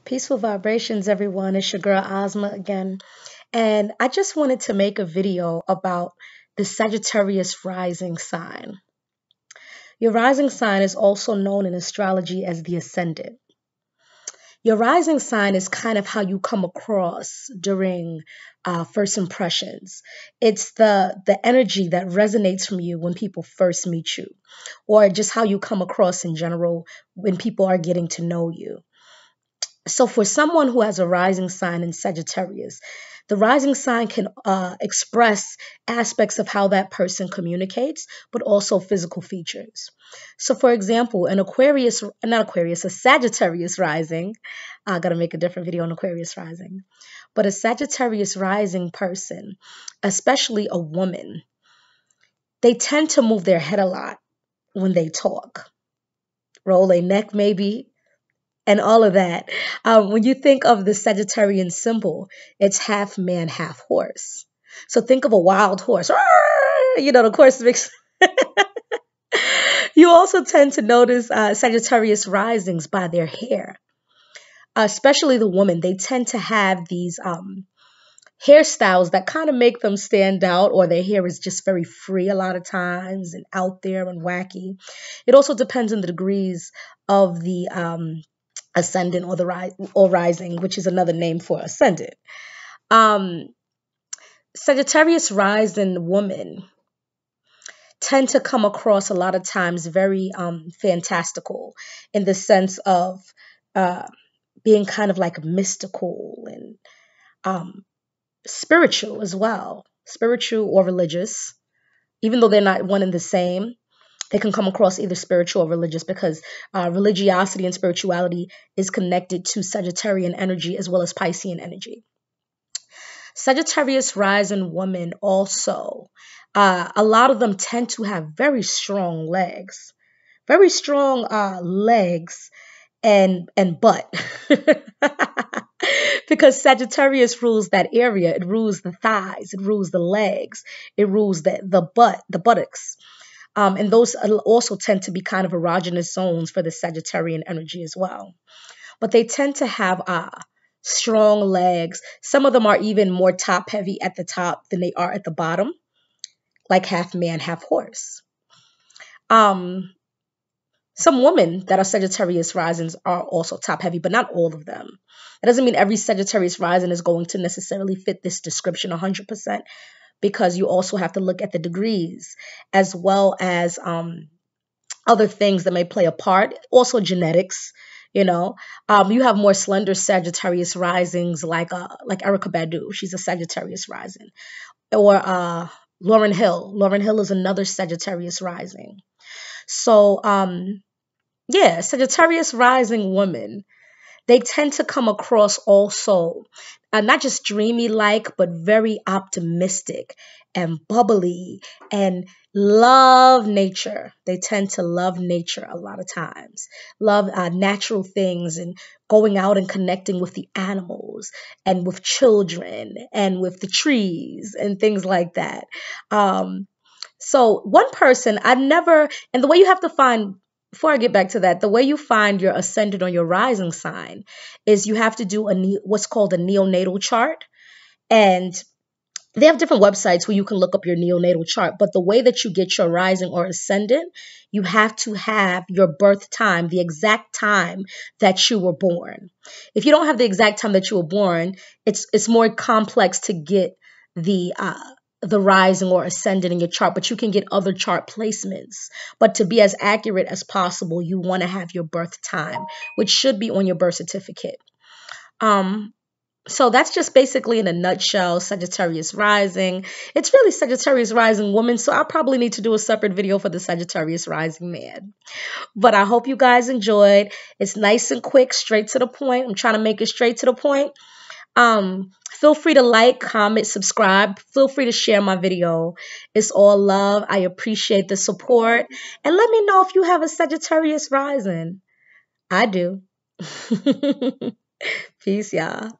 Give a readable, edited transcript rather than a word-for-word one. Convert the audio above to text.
Peaceful vibrations, everyone. It's your girl Ozma again. And I just wanted to make a video about the Sagittarius rising sign. Your rising sign is also known in astrology as the ascendant. Your rising sign is kind of how you come across during first impressions. It's the energy that resonates from you when people first meet you, or just how you come across in general when people are getting to know you. So for someone who has a rising sign in Sagittarius, the rising sign can express aspects of how that person communicates, but also physical features. So for example, a Sagittarius rising, I got to make a different video on Aquarius rising, but a Sagittarius rising person, especially a woman, they tend to move their head a lot when they talk, roll their neck maybe, and all of that. When you think of the Sagittarian symbol, it's half man, half horse. So think of a wild horse. The horse makes. You also tend to notice Sagittarius risings by their hair, especially the women. They tend to have these hairstyles that kind of make them stand out, or their hair is just very free a lot of times and out there and wacky. It also depends on the degrees of the ascendant or rising, which is another name for ascendant. Sagittarius rising women tend to come across a lot of times very fantastical, in the sense of being kind of like mystical and spiritual as well, spiritual or religious, even though they're not one and the same. They can come across either spiritual or religious, because religiosity and spirituality is connected to Sagittarian energy as well as Piscean energy. Sagittarius rising women also, a lot of them tend to have very strong legs, and butt. Because Sagittarius rules that area. It rules the thighs, it rules the legs, it rules the butt, the buttocks. And those also tend to be kind of erogenous zones for the Sagittarian energy as well. But they tend to have strong legs. Some of them are even more top heavy at the top than they are at the bottom, like half man, half horse. Some women that are Sagittarius risings are also top heavy, but not all of them. That doesn't mean every Sagittarius rising is going to necessarily fit this description 100%. Because you also have to look at the degrees, as well as other things that may play a part. Also genetics, you have more slender Sagittarius risings, like Erykah Badu. She's a Sagittarius rising. Or Lauryn Hill. Lauryn Hill is another Sagittarius rising. So Sagittarius rising women, they tend to come across also not just dreamy like, but very optimistic and bubbly and love nature. They tend to love nature a lot of times, love natural things, and going out and connecting with the animals and with children and with the trees and things like that. So one person and the way you have to find, before I get back to that, the way you find your ascendant or your rising sign is you have to do what's called a neonatal chart. And they have different websites where you can look up your neonatal chart. But the way that you get your rising or ascendant, you have to have your birth time, the exact time that you were born. If you don't have the exact time that you were born, it's more complex to get the rising or ascendant in your chart, but you can get other chart placements. But to be as accurate as possible, you want to have your birth time, which should be on your birth certificate. So that's just basically in a nutshell, Sagittarius rising. It's really Sagittarius rising woman, so I'll probably need to do a separate video for the Sagittarius rising man. But I hope you guys enjoyed. It's nice and quick, straight to the point. I'm trying to make it straight to the point. Feel free to like, comment, subscribe. Feel free to share my video. It's all love. I appreciate the support. And let me know if you have a Sagittarius rising. I do. Peace, y'all.